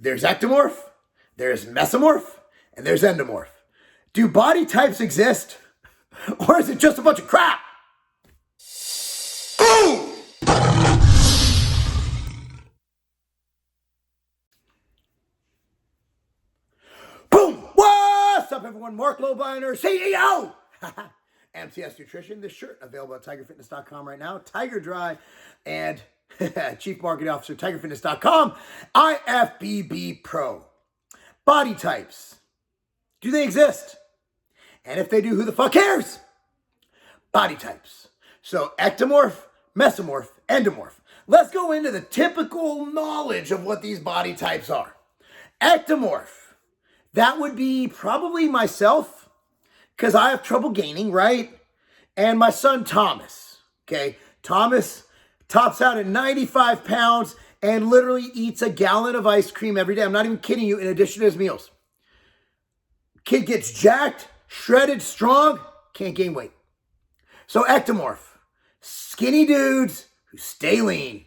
there's Ectomorph, there's Mesomorph, and there's Endomorph. Do body types exist? Or is it just a bunch of crap? Boom! Boom! What's up, everyone? Marc Lobliner, CEO! MTS Nutrition. This shirt available at tigerfitness.com right now. Tiger Dry and Chief Marketing Officer, tigerfitness.com. IFBB Pro. Body types. Do they exist? And if they do, who the fuck cares? Body types. So ectomorph, mesomorph, endomorph. Let's go into the typical knowledge of what these body types are. Ectomorph. That would be probably myself, because I have trouble gaining, right? And my son Thomas. Okay, Thomas tops out at 95 pounds and literally eats a gallon of ice cream every day. I'm not even kidding you, in addition to his meals. Kid gets jacked, shredded, strong, can't gain weight. So ectomorph, skinny dudes who stay lean,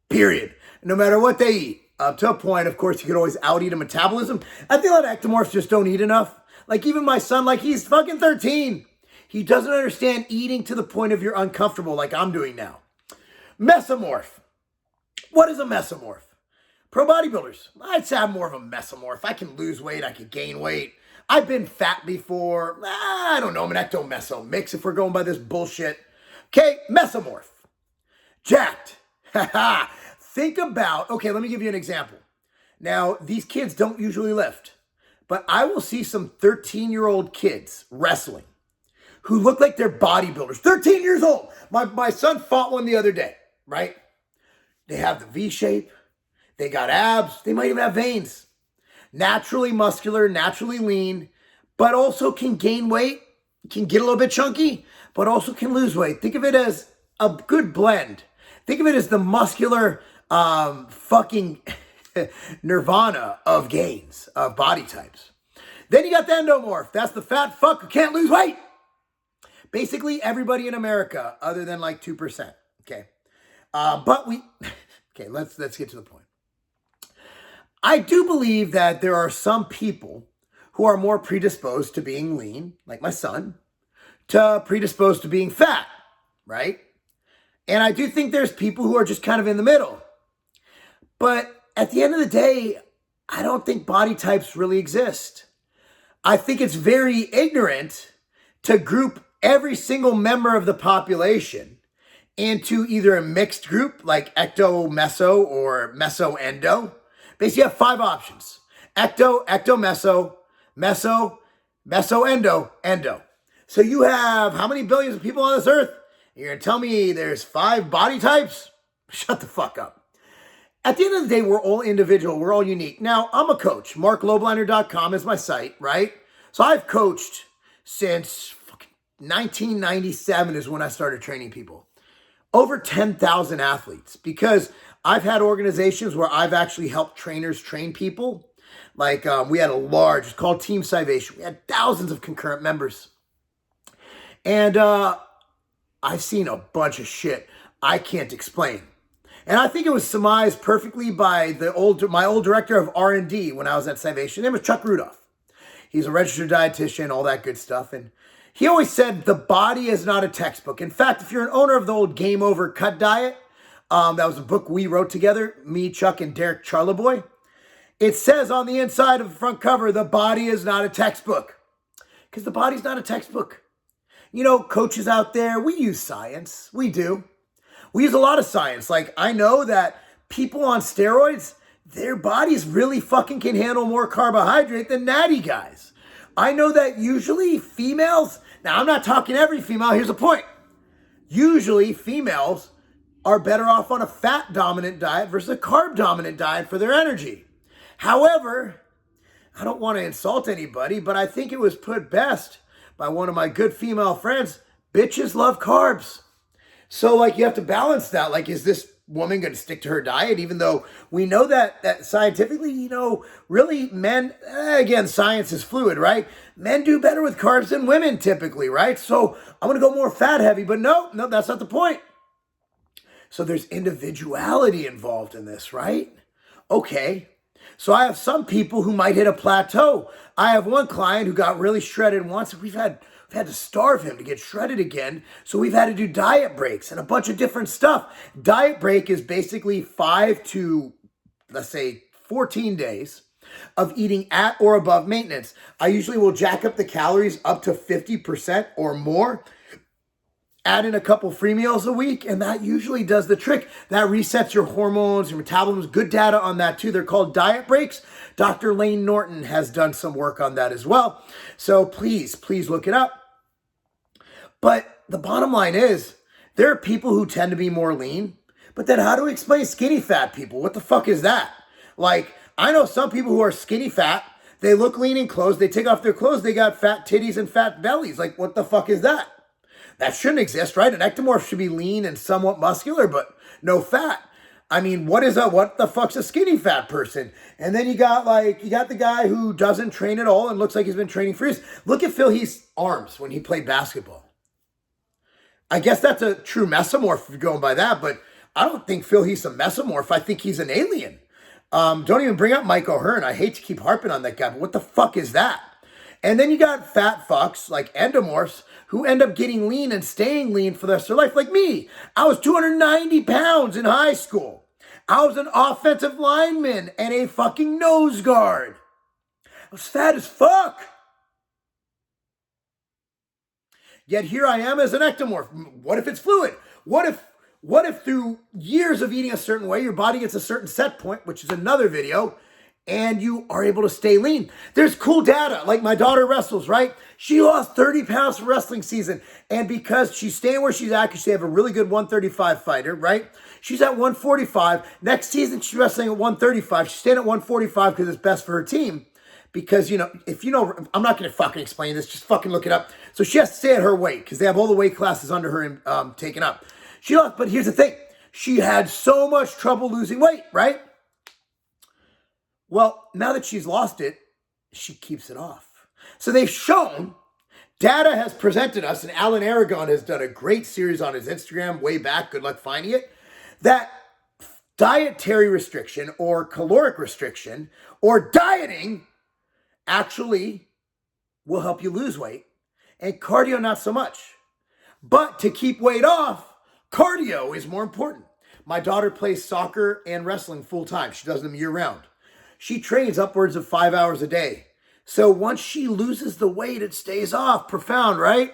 period. No matter what they eat. Up to a point, of course, you could always out-eat a metabolism. I feel like ectomorphs just don't eat enough. Like even my son, like he's fucking 13. He doesn't understand eating to the point of you're uncomfortable like I'm doing now. Mesomorph. What is a mesomorph? Pro bodybuilders. I'd say I'm more of a mesomorph. I can lose weight. I can gain weight. I've been fat before. I don't know. I'm an ecto-meso mix if we're going by this bullshit. Okay, mesomorph. Jacked. Think about, okay, let me give you an example. Now, these kids don't usually lift, but I will see some 13-year-old kids wrestling who look like they're bodybuilders. 13 years old. My son fought one the other day, right? They have the V shape. They got abs. They might even have veins. Naturally muscular, naturally lean, but also can gain weight, can get a little bit chunky, but also can lose weight. Think of it as a good blend. Think of it as the muscular fucking nirvana of gains, of body types. Then you got the endomorph. That's the fat fuck who can't lose weight. Basically everybody in America other than like 2%. Okay. Okay, let's get to the point. I do believe that there are some people who are more predisposed to being lean, like my son, to predisposed to being fat, right? And I do think there's people who are just kind of in the middle. But at the end of the day, I don't think body types really exist. I think it's very ignorant to group every single member of the population into either a mixed group like ecto-meso or meso-endo. Basically, you have 5 options. Ecto, ecto-meso, meso, meso-endo, endo. So you have how many billions of people on this earth? You're going to tell me there's 5 body types? Shut the fuck up. At the end of the day, we're all individual. We're all unique. Now, I'm a coach. MarcLobliner.com is my site, right? So I've coached since 1997 is when I started training people. Over 10,000 athletes, because I've had organizations where I've actually helped trainers train people. Like we had a large, it's called Team Salvation. We had thousands of concurrent members. And I've seen a bunch of shit I can't explain. And I think it was surmised perfectly by my old director of R&D when I was at Salvation. His name was Chuck Rudolph. He's a registered dietitian, all that good stuff. And he always said the body is not a textbook. In fact, if you're an owner of the old Game Over Cut Diet, that was a book we wrote together, me, Chuck, and Derek Charleboy. It says on the inside of the front cover, the body is not a textbook. Because the body's not a textbook. You know, coaches out there, we use science. We do. We use a lot of science. Like, I know that people on steroids, their bodies really fucking can handle more carbohydrate than natty guys. I know that usually females, now I'm not talking every female, here's the point. Usually females are better off on a fat-dominant diet versus a carb-dominant diet for their energy. However, I don't want to insult anybody, but I think it was put best by one of my good female friends, bitches love carbs. So, like, you have to balance that. Like, is this woman going to stick to her diet? Even though we know that scientifically, you know, really men, again, science is fluid, right? Men do better with carbs than women typically, right? So I'm going to go more fat heavy, but no, that's not the point. So there's individuality involved in this, right? Okay. So I have some people who might hit a plateau. I have one client who got really shredded once. We've had to starve him to get shredded again. So we've had to do diet breaks and a bunch of different stuff. Diet break is basically 5 to, let's say, 14 days of eating at or above maintenance. I usually will jack up the calories up to 50% or more, add in a couple free meals a week, and that usually does the trick. That resets your hormones, your metabolism. Good data on that too. They're called diet breaks. Dr. Lane Norton has done some work on that as well. So please look it up. But the bottom line is, there are people who tend to be more lean, but then how do we explain skinny fat people? What the fuck is that? Like, I know some people who are skinny fat, they look lean in clothes, they take off their clothes, they got fat titties and fat bellies. Like, what the fuck is that? That shouldn't exist, right? An ectomorph should be lean and somewhat muscular, but no fat. I mean, what the fuck's a skinny fat person? And then you got the guy who doesn't train at all and looks like he's been training for years. Look at Phil Heath's arms when he played basketball. I guess that's a true mesomorph if you're going by that, but I don't think Phil Heath's a mesomorph. I think he's an alien. Don't even bring up Mike O'Hearn. I hate to keep harping on that guy, but what the fuck is that? And then you got fat fucks like endomorphs who end up getting lean and staying lean for the rest of their life. Like me, I was 290 pounds in high school. I was an offensive lineman and a fucking nose guard. I was fat as fuck. Yet here I am as an ectomorph. What if it's fluid? What if through years of eating a certain way, your body gets a certain set point, which is another video, and you are able to stay lean? There's cool data. Like my daughter wrestles, right? She lost 30 pounds for wrestling season. And because she's staying where she's at, because they have a really good 135 fighter, right? She's at 145. Next season, she's wrestling at 135. She's staying at 145 because it's best for her team. Because, if you know, I'm not going to fucking explain this. Just fucking look it up. So she has to stay at her weight because they have all the weight classes under her taken up. She lost, but here's the thing. She had so much trouble losing weight, right? Well, now that she's lost it, she keeps it off. So they've shown, data has presented us, and Alan Aragon has done a great series on his Instagram way back, good luck finding it, that dietary restriction or caloric restriction or dieting actually will help you lose weight, and cardio not so much. But to keep weight off, cardio is more important. My daughter plays soccer and wrestling full time. She does them year round. She trains upwards of 5 hours a day. So once she loses the weight, it stays off. Profound, right?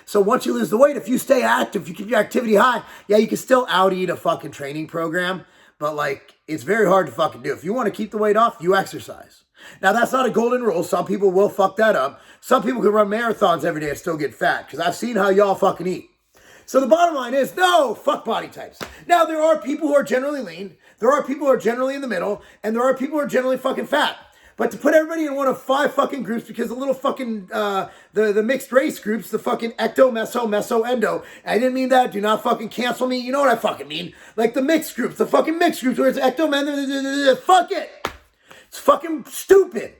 So once you lose the weight, if you stay active, you keep your activity high, yeah, you can still out-eat a fucking training program, but it's very hard to fucking do. If you want to keep the weight off, you exercise. Now, that's not a golden rule. Some people will fuck that up. Some people can run marathons every day and still get fat, because I've seen how y'all fucking eat. So the bottom line is, no, fuck body types. Now, there are people who are generally lean, there are people who are generally in the middle, and there are people who are generally fucking fat. But to put everybody in one of 5 fucking groups, because the little fucking, the mixed race groups, the fucking ecto, meso, endo, I didn't mean that, do not fucking cancel me, you know what I fucking mean. Like the mixed groups, the fucking mixed groups where it's ecto, fuck it. It's fucking stupid.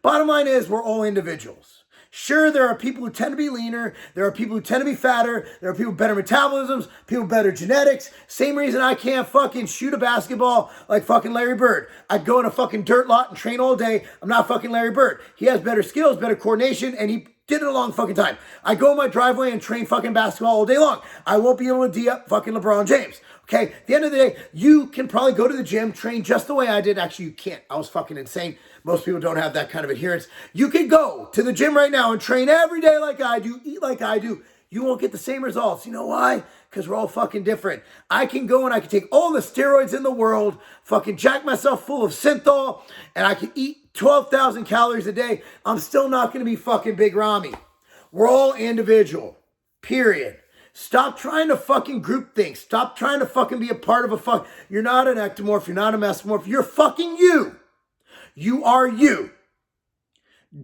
Bottom line is, we're all individuals. Sure, there are people who tend to be leaner. There are people who tend to be fatter. There are people with better metabolisms, people with better genetics. Same reason I can't fucking shoot a basketball like fucking Larry Bird. I'd go in a fucking dirt lot and train all day. I'm not fucking Larry Bird. He has better skills, better coordination, and he did it a long fucking time. I go in my driveway and train fucking basketball all day long. I won't be able to D up fucking LeBron James. Okay, at the end of the day, you can probably go to the gym, train just the way I did. Actually, you can't. I was fucking insane. Most people don't have that kind of adherence. You can go to the gym right now and train every day like I do, eat like I do. You won't get the same results. You know why? Because we're all fucking different. I can go and I can take all the steroids in the world, fucking jack myself full of synthol, and I can eat 12,000 calories a day. I'm still not going to be fucking Big Ramy. We're all individual. Period. Stop trying to fucking group things. Stop trying to fucking be a part of a You're not an ectomorph. You're not a mesomorph. You're fucking you. You are you.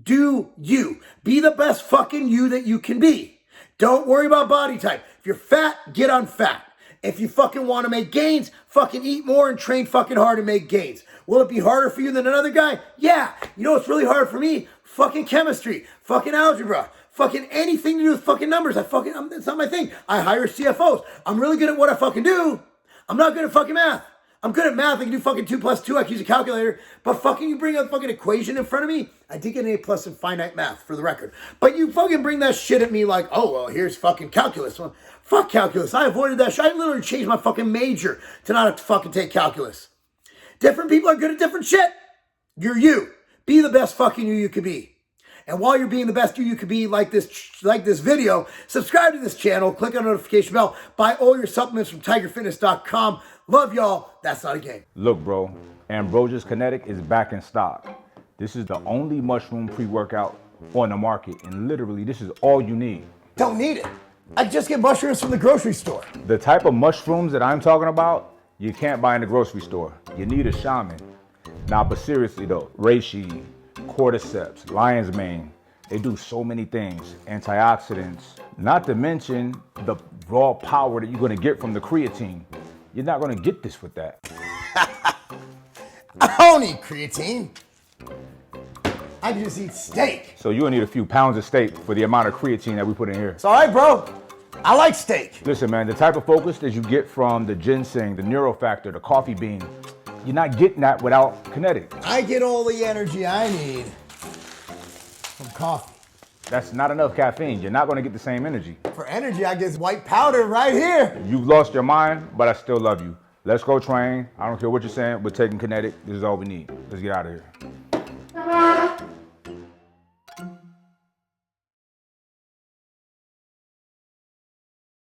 Do you. Be the best fucking you that you can be. Don't worry about body type. If you're fat, get on fat. If you fucking want to make gains, fucking eat more and train fucking hard and make gains. Will it be harder for you than another guy? Yeah. You know what's really hard for me? Fucking chemistry. Fucking algebra. Fucking anything to do with fucking numbers. It's not my thing. I hire CFOs. I'm really good at what I fucking do. I'm not good at fucking math. I'm good at math. I can do fucking 2 plus 2. I can use a calculator. But fucking you bring a fucking equation in front of me. I did get an A+ in finite math, for the record. But you fucking bring that shit at me like, oh, well, here's fucking calculus. Well, fuck calculus. I avoided that shit. I literally changed my fucking major to not have to fucking take calculus. Different people are good at different shit. You're you. Be the best fucking you could be. And while you're being the best you could be, like this video, subscribe to this channel, click on the notification bell, buy all your supplements from tigerfitness.com. Love y'all. That's not a game. Look, bro, Ambrosia's Kinetic is back in stock. This is the only mushroom pre-workout on the market, and literally this is all you need. Don't need it. I just get mushrooms from the grocery store. The type of mushrooms that I'm talking about, you can't buy in the grocery store. You need a shaman. Nah, but seriously though, reishi, cordyceps, lion's mane, they do so many things. Antioxidants, not to mention the raw power that you're gonna get from the creatine. You're not gonna get this with that. I don't eat creatine. I just eat steak. So you're gonna need a few pounds of steak for the amount of creatine that we put in here. It's all right, bro. I like steak. Listen, man, the type of focus that you get from the ginseng, the neurofactor, the coffee bean, you're not getting that without Kinetic. I get all the energy I need from coffee. That's not enough caffeine. You're not gonna get the same energy. For energy, I get white powder right here. You've lost your mind, but I still love you. Let's go train. I don't care what you're saying. We're taking Kinetic. This is all we need. Let's get out of here.